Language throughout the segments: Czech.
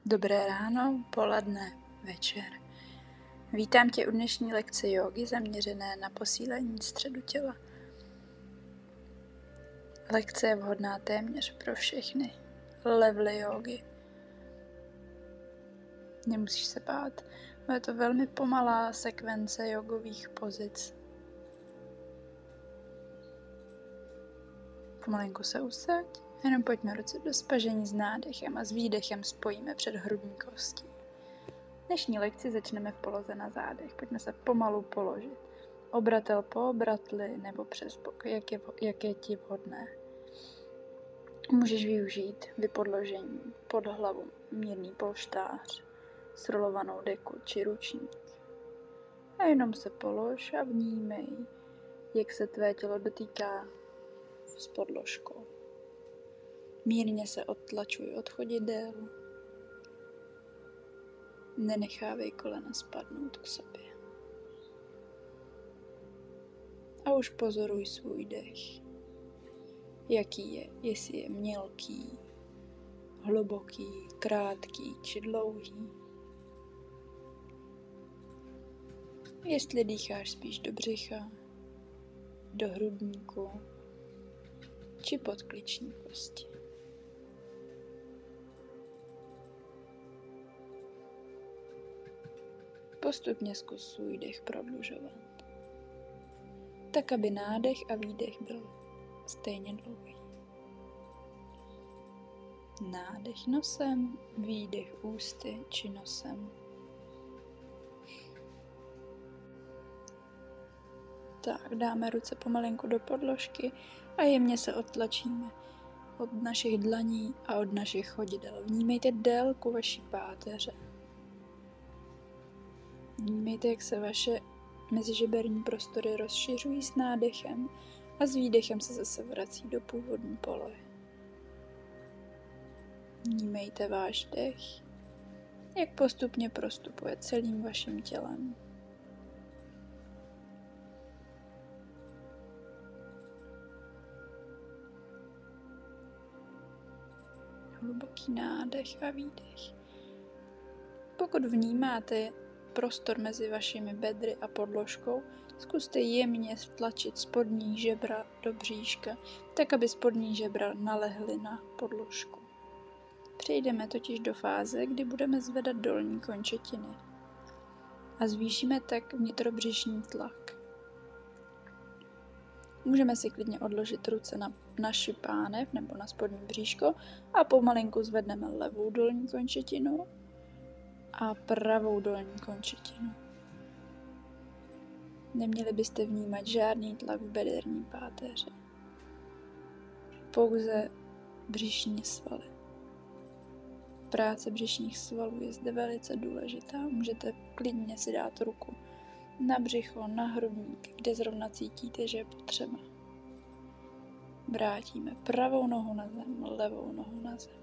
Dobré ráno, poledne, večer. Vítám tě u dnešní lekce jógy zaměřené na posílení středu těla. Lekce je vhodná téměř pro všechny levely jógy. Nemusíš se bát, je to velmi pomalá sekvence jogových pozic. Pomalinku se usaď, jenom pojďme ruce do spažení s nádechem a s výdechem spojíme před hrudní kostí. Dnešní lekci začneme v poloze na zádech. Pojďme se pomalu položit. Obratel po obratli nebo přes bok, jak je ti vhodné. Můžeš využít vypodložení pod hlavu, mírný polštář, srolovanou deku či ručník. A jenom se polož a vnímej, jak se tvé tělo dotýká s podložkou. Mírně se odtlačuj od chodidel. Nenechávej kolena spadnout k sobě. A už pozoruj svůj dech. Jaký je, jestli je mělký, hluboký, krátký či dlouhý. Jestli dýcháš spíš do břicha, do hrudníku či podkliční kosti. Postupně zkus svůj dech prodlužovat, tak aby nádech a výdech byl stejně dlouhý. Nádech nosem, výdech ústy či nosem. Tak, dáme ruce pomalinku do podložky a jemně se odtlačíme od našich dlaní a od našich chodidel. Vnímejte délku vaší páteře. Vnímejte, jak se vaše mezižeberní prostory rozšiřují s nádechem a s výdechem se zase vrací do původní polohy. Vnímejte váš dech, jak postupně prostupuje celým vaším tělem. Hluboký nádech a výdech. Pokud vnímáte prostor mezi vašimi bedry a podložkou, zkuste jemně vtlačit spodní žebra do bříška, tak aby spodní žebra nalehly na podložku. Přejdeme totiž do fáze, kdy budeme zvedat dolní končetiny a zvýšíme tak vnitrobřišní tlak. Můžeme si klidně odložit ruce na šipánev nebo na spodní bříško a pomalinku zvedneme levou dolní končetinu a pravou dolní končetinu. Neměli byste vnímat žádný tlak v bederní páteři. Pouze břišní svaly. Práce břišních svalů je zde velice důležitá. Můžete klidně si dát ruku na břicho, na hrudník, kde zrovna cítíte, že je potřeba. Vrátíme pravou nohu na zem, levou nohu na zem.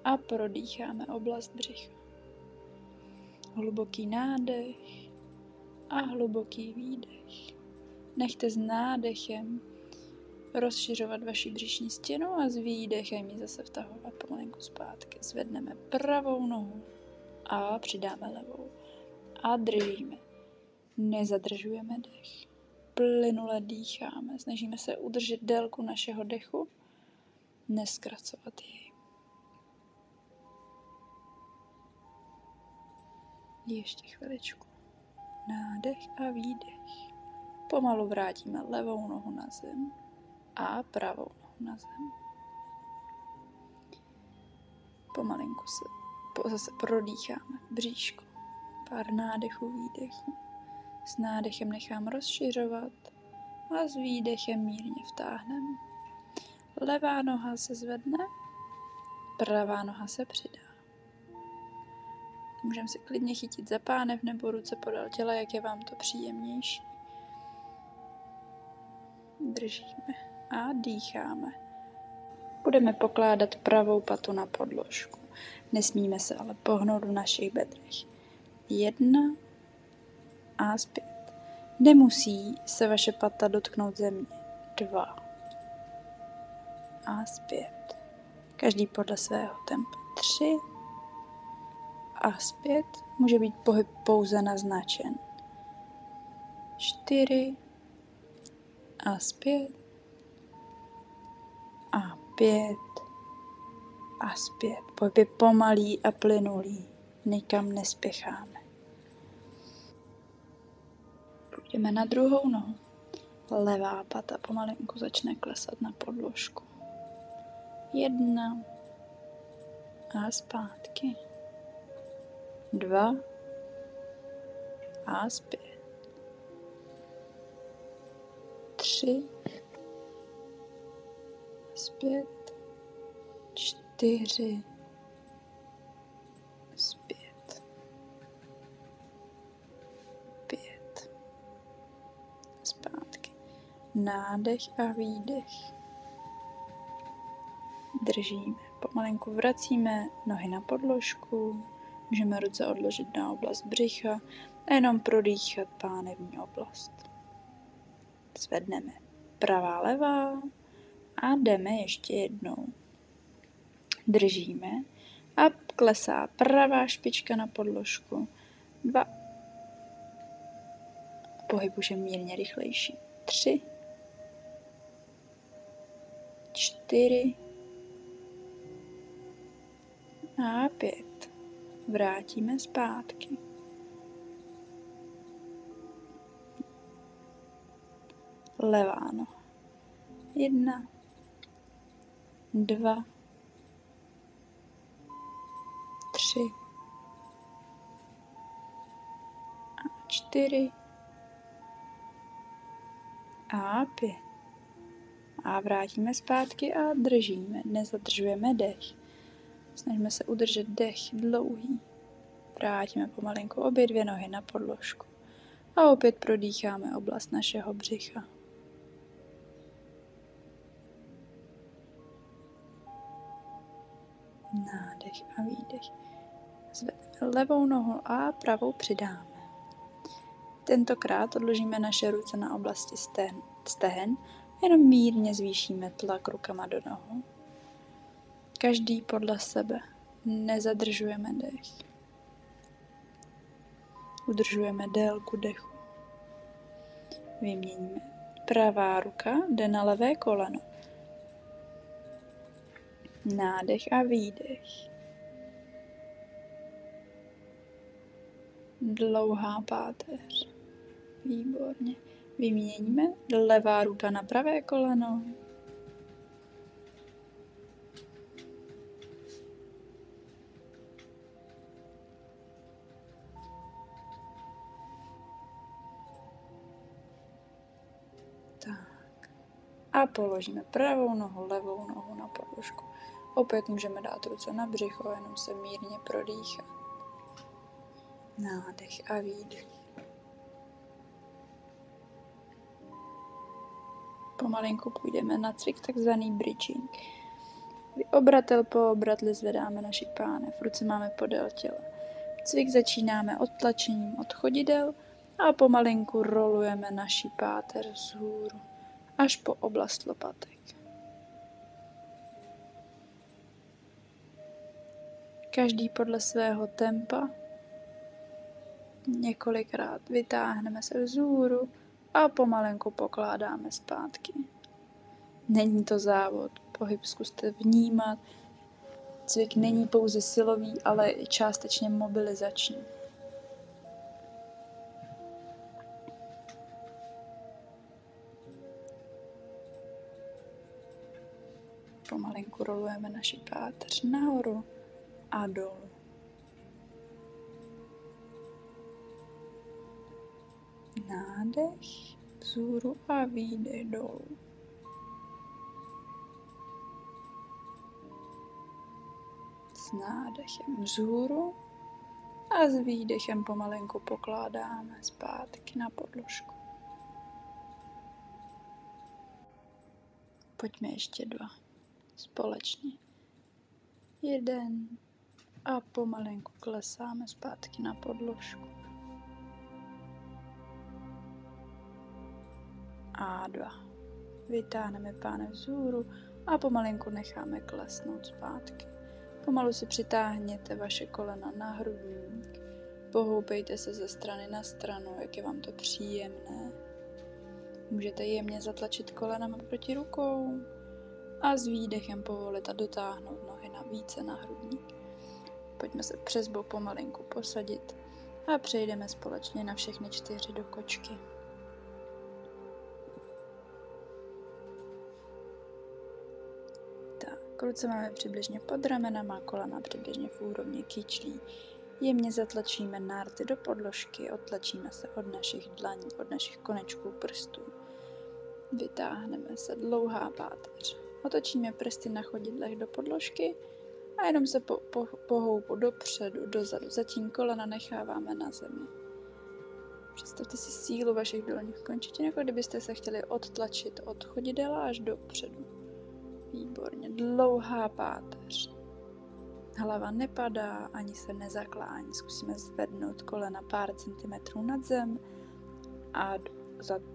A prodýcháme oblast břicha. Hluboký nádech a hluboký výdech. Nechte s nádechem rozšiřovat vaši břišní stěnu a s výdechem ji zase vtahovat pomalinku zpátky. Zvedneme pravou nohu a přidáme levou. A držíme. Nezadržujeme dech. Plynule dýcháme. Snažíme se udržet délku našeho dechu, nezkracovat jej. Ještě chviličku. Nádech a výdech. Pomalu vrátíme levou nohu na zem a pravou nohu na zem. Pomalinku se zase prodýcháme bříško. Pár nádechů, výdechů. S nádechem nechám rozšiřovat a s výdechem mírně vtáhneme. Levá noha se zvedne, pravá noha se přidá. Můžeme si klidně chytit za pánev nebo ruce podél těla, jak je vám to příjemnější. Držíme a dýcháme. Budeme pokládat pravou patu na podložku. Nesmíme se ale pohnout v našich bedrech. 1 a zpět. Nemusí se vaše pata dotknout země. 2 a zpět. Každý podle svého tempa. 3 a zpět. Může být pohyb pouze naznačen. 4 a zpět. A 5 a zpět. Pohyb je pomalý a plynulý. Nikam nespěcháme. Půjdeme na druhou nohu. Levá pata pomalinku začne klesat na podložku. 1 a zpátky. 2 a zpět. 3 zpět. 4 zpět. 5 zpátky. Nádech a výdech. Držíme. Pomalinku vracíme nohy na podložku. Můžeme ruce odložit na oblast břicha a jenom prodýchat pánevní oblast. Zvedneme pravá, levá a jdeme ještě jednou. Držíme a klesá pravá špička na podložku. 2. Pohyb už je mírně rychlejší. 3. 4. A 5. Vrátíme zpátky. Levá noha. 1. 2. 3. A 4. A 5. A vrátíme zpátky a držíme. Nezadržujeme dech. Snažíme se udržet dech dlouhý. Vrátíme pomalinku obě dvě nohy na podložku. A opět prodýcháme oblast našeho břicha. Nádech a výdech. Zvedneme levou nohu a pravou přidáme. Tentokrát odložíme naše ruce na oblasti stehen a jenom mírně zvýšíme tlak rukama do nohou. Každý podle sebe. Nezadržujeme dech. Udržujeme délku dechu. Vyměníme. Pravá ruka jde na levé koleno. Nádech a výdech. Dlouhá páteř. Výborně. Vyměníme. Levá ruka na pravé koleno. Tak. A položíme pravou nohu, levou nohu na podložku. Opět můžeme dát ruce na břicho, jenom se mírně prodýchat. Nádech a výdech. Pomalinku půjdeme na cvik, takzvaný bridging. Obratel po obratli zvedáme naši pánev, ruce máme podél těla. Cvik začínáme odtlačením od chodidel a pomalinku rolujeme naši páteř vzhůru až po oblast lopatek. Každý podle svého tempa. Několikrát vytáhneme se vzhůru a pomalenku pokládáme zpátky. Není to závod, pohyb zkuste vnímat. Cvik není pouze silový, ale i částečně mobilizační. Pomalinku rolujeme naši páteř nahoru a dolů. Nádech vzhůru a výdech dolů. S nádechem vzhůru a s výdechem pomalinku pokládáme zpátky na podložku. Pojďme ještě 2. Společně. 1 a pomalinku klesáme zpátky na podložku. A 2. Vytáhneme pánev vzhůru a pomalinku necháme klesnout zpátky. Pomalu si přitáhněte vaše kolena na hrudník. Pohoupejte se ze strany na stranu, jak je vám to příjemné. Můžete jemně zatlačit kolenama proti rukou a s výdechem povolit a dotáhnout nohy více na hrudník. Pojďme se přes bok pomalinku posadit a přejdeme společně na všechny 4 do kočky. Tak, ruce máme přibližně pod ramenama, kolena přibližně v úrovni kyčlí. Jemně zatlačíme nárty do podložky, odtlačíme se od našich dlaní, od našich konečků prstů. Vytáhneme se, dlouhá páteř. Otočíme prsty na chodidlech do podložky a jenom se po houbu dopředu, dozadu. Zatím kolena necháváme na zemi. Představte si sílu vašich dolních končetin, jako kdybyste se chtěli odtlačit od chodidela až dopředu. Výborně, dlouhá páteř. Hlava nepadá, ani se nezaklání. Zkusíme zvednout kolena pár centimetrů nad zem a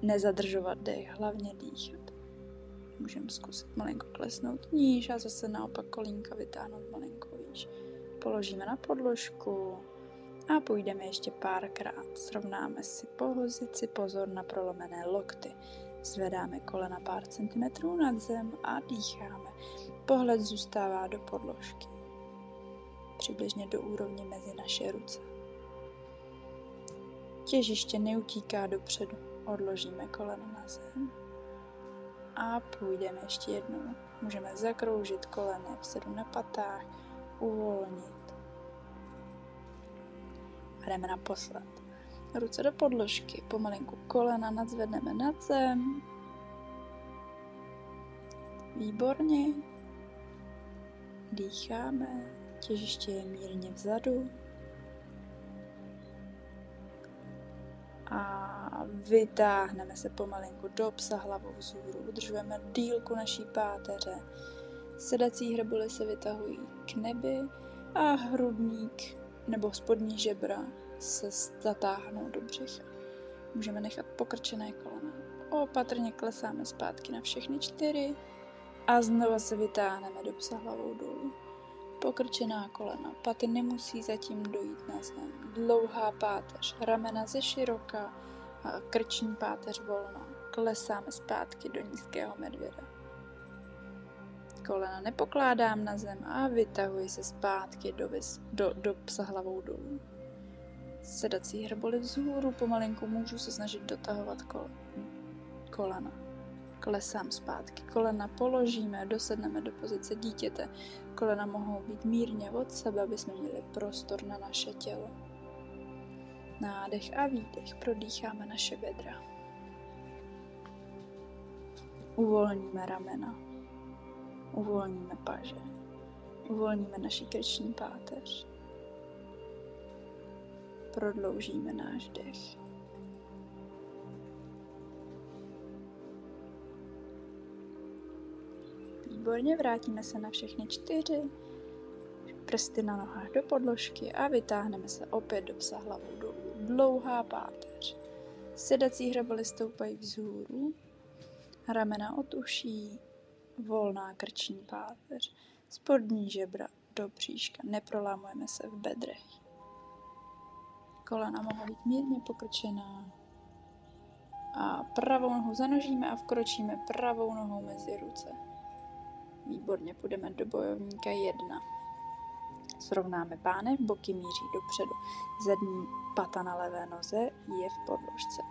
nezadržovat dech, hlavně dýchat. Můžeme zkusit malinko klesnout níž a zase naopak kolínka vytáhnout malinko výš. Položíme na podložku a půjdeme ještě párkrát. Srovnáme si pozici, pozor na prolomené lokty. Zvedáme kolena pár centimetrů nad zem a dýcháme. Pohled zůstává do podložky. Přibližně do úrovně mezi naše ruce. Těžiště neutíká dopředu. Odložíme koleno na zem a půjdeme ještě jednou. Můžeme zakroužit koleno, vsedu na patách, uvolnit. A jdeme naposled. Ruce do podložky, pomalinku kolena nadzvedneme nad zem. Výborně. Dýcháme, těžiště je mírně vzadu. A vytáhneme se pomalinku do psa hlavou vzhůru. Udržujeme dílku naší páteře. Sedací hrboly se vytahují k nebi a hrudník nebo spodní žebra se zatáhnou do břicha. Můžeme nechat pokrčené kolena. Opatrně klesáme zpátky na všechny 4 a znova se vytáhneme do psa hlavou dolů. Pokrčená kolena, paty nemusí zatím dojít na zem. Dlouhá páteř, ramena ze široka a krční páteř volná. Klesáme zpátky do nízkého medvěda. Kolena nepokládám na zem a vytahuji se zpátky do psa hlavou dolů. Sedací hrboly vzhůru, pomalinku můžu se snažit dotahovat kolena. Klesám zpátky, kolena položíme, dosedneme do pozice dítěte. Kolena mohou být mírně od sebe, aby jsme měli prostor na naše tělo. Nádech a výdech, prodýcháme naše bedra. Uvolníme ramena, uvolníme paže, uvolníme naši krční páteř. Prodloužíme náš dech. Výborně, vrátíme se na všechny 4, prsty na nohách do podložky a vytáhneme se opět do psa hlavou dolů. Dlouhá páteř. Sedací hrboly stoupají vzhůru, ramena od uší, volná krční páteř, spodní žebra do bříška, neprolámujeme se v bedrech. Kolena mohou být mírně pokrčená a pravou nohu zanožíme a vkročíme pravou nohou mezi ruce. Výborně, půjdeme do bojovníka 1. Srovnáme pánev, boky míří dopředu. Zadní pata na levé noze je v podložce.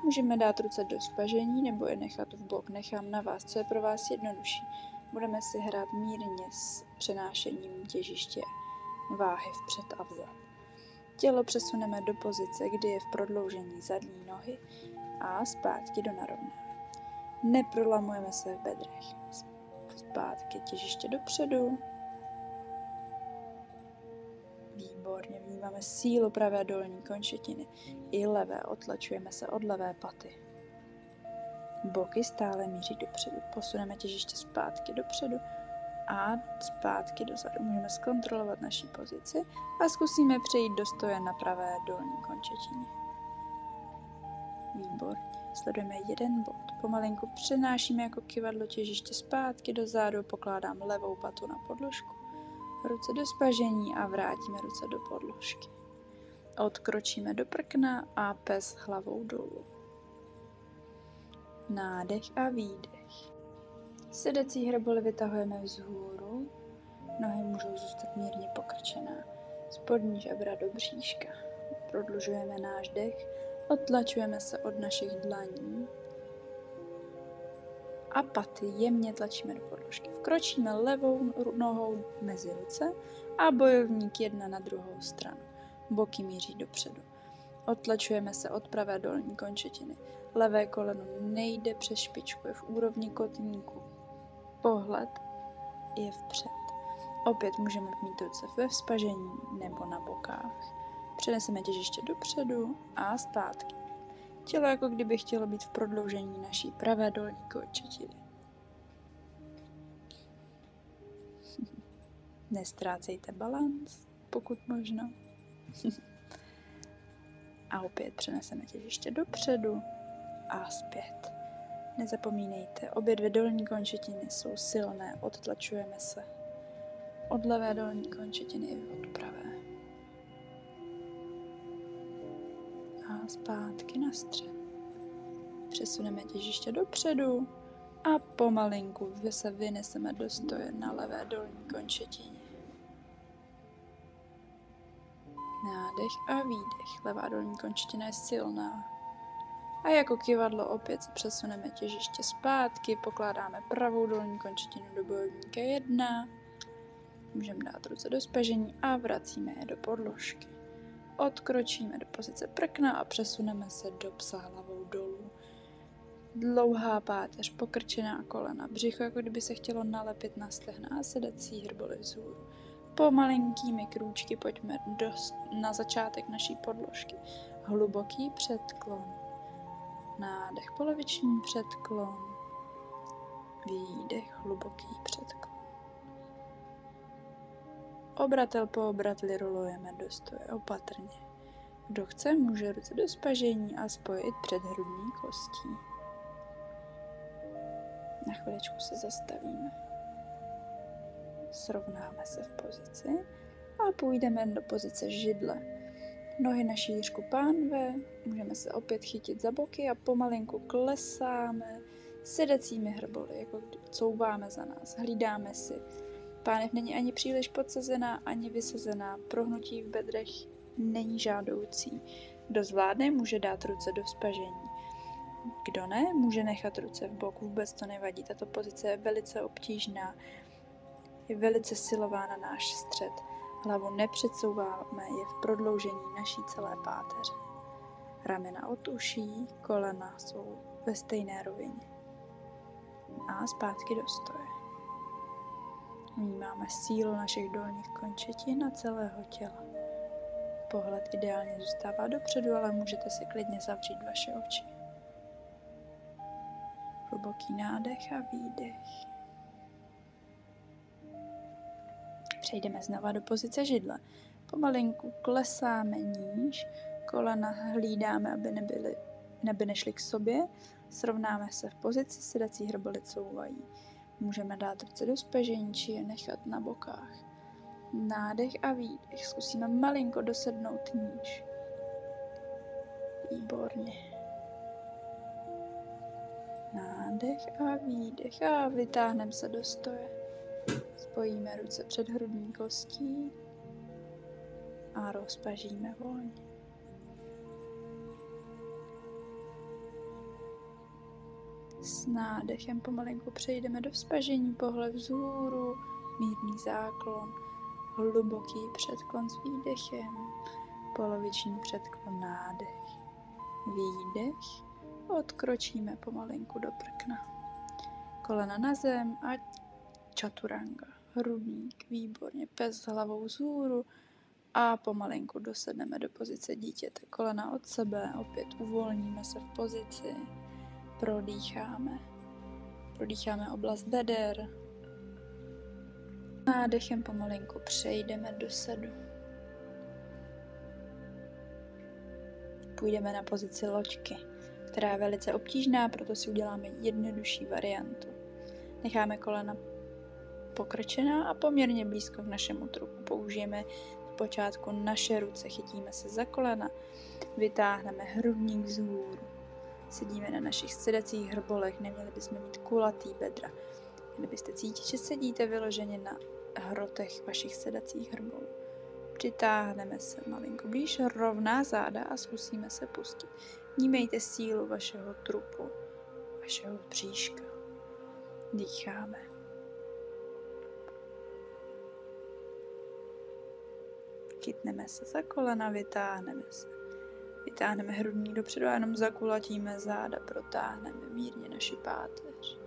Můžeme dát ruce do spažení nebo je nechat v bok. Nechám na vás, co je pro vás jednodušší. Budeme si hrát mírně s přenášením těžiště váhy vpřed a vzad. Tělo přesuneme do pozice, kdy je v prodloužení zadní nohy a zpátky do narovnání. Neprolamujeme se v bedrech. Zpátky těžiště dopředu. Výborně, vnímáme sílu pravé dolní končetiny. I levé, otlačujeme se od levé paty. Boky stále míří dopředu. Posuneme těžiště zpátky dopředu a zpátky dozadu. Můžeme zkontrolovat naši pozici a zkusíme přejít do stoje na pravé dolní končetině. Výborně. Sledujeme jeden bod. Pomalinku přenášíme jako kyvadlo těžiště zpátky do zádu, pokládám levou patu na podložku Ruce do spažení a vrátíme ruce do podložky. Odkročíme do prkna a pes hlavou dolů. Nádech a výdech. Sedací hrboli vytahujeme vzhůru, nohy můžou zůstat mírně pokrčená, spodní žebra do bříška. Prodlužujeme náš dech, odtlačujeme se od našich dlaní a paty jemně tlačíme do podložky. Vkročíme levou nohou mezi ruce a bojovník jedna na druhou stranu. Boky míří dopředu. Odtlačujeme se od pravé dolní končetiny. Levé koleno nejde přes špičku, je v úrovni kotníku. Pohled je vpřed. Opět můžeme mít ruce ve vzpažení nebo na bokách. Přeneseme těžiště dopředu a zpátky. Tělo jako kdyby chtělo být v prodloužení naší pravé dolní končetiny. Nestrácejte balanc, pokud možno. A opět přeneseme těžiště dopředu a zpět. Nezapomínejte, obě dvě dolní končetiny jsou silné, odtlačujeme se od levé dolní končetiny i od pravé. A zpátky na střed. Přesuneme těžiště dopředu a pomalinku se vyneseme do stoje na levé dolní končetině. Nádech a výdech. Levá dolní končetina je silná. A jako kyvadlo opět se přesuneme těžiště zpátky, pokládáme pravou dolní končetinu do bojovníka 1. Můžeme dát ruce do spažení a vracíme je do podložky. Odkročíme do pozice prkna a přesuneme se do psa hlavou dolů. Dlouhá páteř, pokrčená kolena, břicho, jako kdyby se chtělo nalepit na stehna a sedací hrboli vzhůru. Pomalinkými krůčky pojďme na začátek naší podložky. Hluboký předklon. Nádech, poloviční předklon. Výdech, hluboký předklon. Obratel po obratli rolujeme do stoje opatrně. Kdo chce, může ruce do spažení a spojit předhrudní kostí. Na chviličku se zastavíme. Srovnáme se v pozici a půjdeme do pozice židle. Nohy na šířku pánve, můžeme se opět chytit za boky a pomalinku klesáme sedacími hrboli, jako couváme za nás, hlídáme si. Pánev není ani příliš podsazená, ani vysazená, prohnutí v bedrech není žádoucí. Kdo zvládne, může dát ruce do vzpažení. Kdo ne, může nechat ruce v boku, vůbec to nevadí. Tato pozice je velice obtížná, je velice silová na náš střed. Hlavu nepředsouváme, je v prodloužení naší celé páteře. Ramena od uší, kolena jsou ve stejné rovině. A zpátky do stoje. Vnímáme sílu našich dolních končetin a celého těla. Pohled ideálně zůstává dopředu, ale můžete si klidně zavřít vaše oči. Hluboký nádech a výdech. Přejdeme znova do pozice židle. Pomalinku klesáme níž, kolena hlídáme, aby nešly k sobě. Srovnáme se v pozici, sedací hrboli couvají. Můžeme dát ruce do spažení, či je nechat na bokách. Nádech a výdech. Zkusíme malinko dosednout níž. Výborně. Nádech a výdech a vytáhneme se do stoje. Spojíme ruce před hrudní kostí a rozpažíme volně. S nádechem pomalinku přejdeme do vzpažení, pohled vzhůru, mírný záklon, hluboký předklon s výdechem, poloviční předklon, nádech, výdech, odkročíme pomalinku do prkna. Kolena na zem a čaturanga, hrudník, výborně, pes s hlavou vzhůru a pomalinku dosedneme do pozice dítěte. Kolena od sebe, opět uvolníme se v pozici, prodýcháme oblast beder. Nádechem pomalinku přejdeme do sedu. Půjdeme na pozici loďky, která je velice obtížná, proto si uděláme jednodušší variantu. Necháme kolena pokrčená a poměrně blízko k našemu trupu. Použijeme zpočátku naše ruce, chytíme se za kolena, vytáhneme hrudník vzhůru. Sedíme na našich sedacích hrbolech, neměli bychom mít kulatý bedra. Měli byste cítit, že sedíte vyloženě na hrotech vašich sedacích hrbolů. Přitáhneme se malinko blíž, rovná záda a zkusíme se pustit. Vnímejte sílu vašeho trupu, vašeho bříška. Dýcháme. Chytneme se za kolena, vytáhneme se. Vytáhneme hrudník dopředu a jenom zakulatíme záda, protáhneme mírně naši páteř.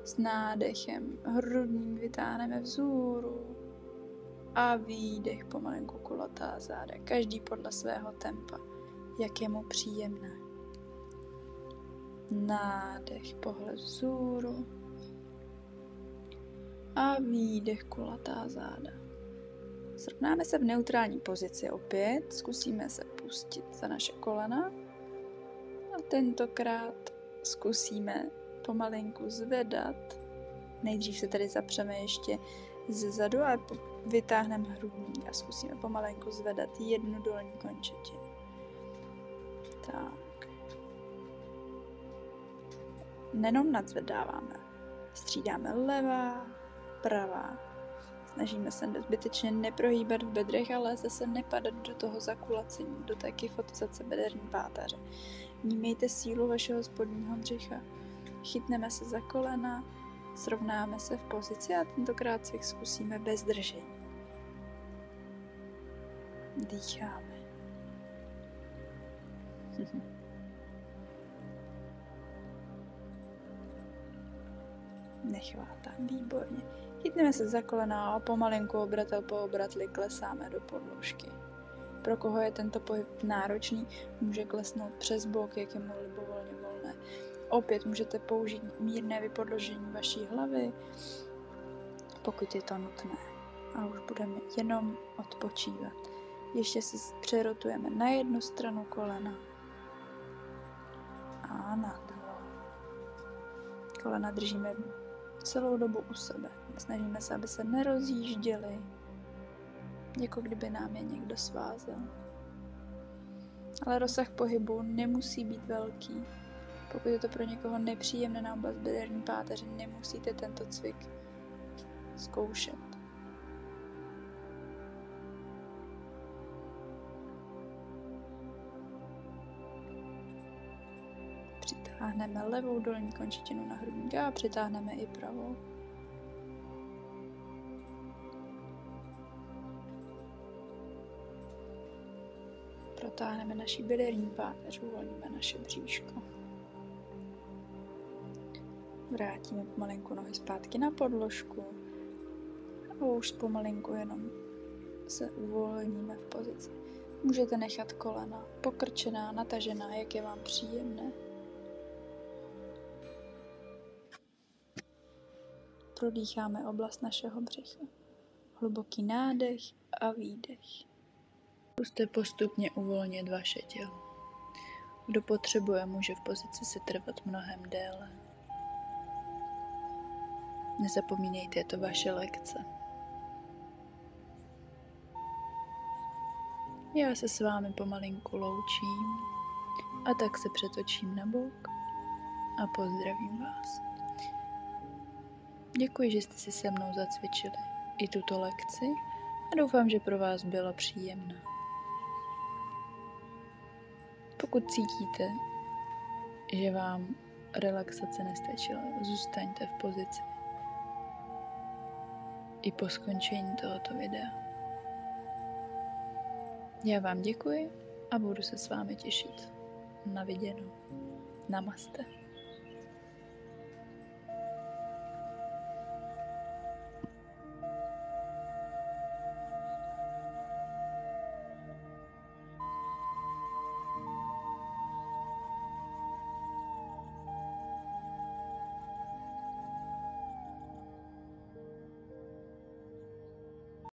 S nádechem hrudník vytáhneme vzhůru a výdech pomalinku kulatá záda, každý podle svého tempa, jak je mu příjemné. Nádech, pohled vzhůru a výdech kulatá záda. Srovnáme se v neutrální pozici opět, zkusíme se pustit za naše kolena a tentokrát zkusíme pomalinku zvedat. Nejdřív se tedy zapřeme ještě ze zadu a vytáhneme hrudník a zkusíme pomalinku zvedat jednu dolní končetinu. Tak. Nenom nadzvedáváme. Střídáme levá, pravá. Snažíme se zbytečně neprohýbat v bedrech, ale zase nepadat do toho zakulacení, do té kyfotizace bederní páteře. Vnímejte sílu vašeho spodního břicha. Chytneme se za kolena, srovnáme se v pozici a tentokrát si zkusíme bez držení. Dýcháme. Nechvátám, výborně. Chytneme se za kolena a pomalinku obratel po obratli klesáme do podložky. Pro koho je tento pohyb náročný, může klesnout přes bok, jak je mu libovolně volné. Opět můžete použít mírné vypodložení vaší hlavy, pokud je to nutné. A už budeme jenom odpočívat. Ještě si přerotujeme na jednu stranu kolena a na druhou. Kolena držíme celou dobu u sebe. Snažíme se, aby se nerozjížděly, jako kdyby nám je někdo svázel. Ale rozsah pohybu nemusí být velký. Pokud je to pro někoho nepříjemné na oblast bederní páteře, nemusíte tento cvik zkoušet. Přitáhneme levou dolní končetinu na hrudník a přitáhneme i pravou. Protáhneme naši bederní páteř, uvolníme naše bříško. Vrátíme pomalinku nohy zpátky na podložku a už pomalinku jenom se uvolníme v pozici. Můžete nechat kolena pokrčená, natažená, jak je vám příjemné. Prodýcháme oblast našeho břicha. Hluboký nádech a výdech. Zkuste postupně uvolnit vaše tělo. Kdo potřebuje, může v pozici se trvat mnohem déle. Nezapomínejte, je to vaše lekce. Já se s vámi pomalinku loučím a tak se přetočím na bok a pozdravím vás. Děkuji, že jste si se mnou zacvičili i tuto lekci a doufám, že pro vás byla příjemná. Pokud cítíte, že vám relaxace nestačila, zůstaňte v pozici i po skončení tohoto videa. Já vám děkuji a budu se s vámi těšit. Na viděnou. Namaste.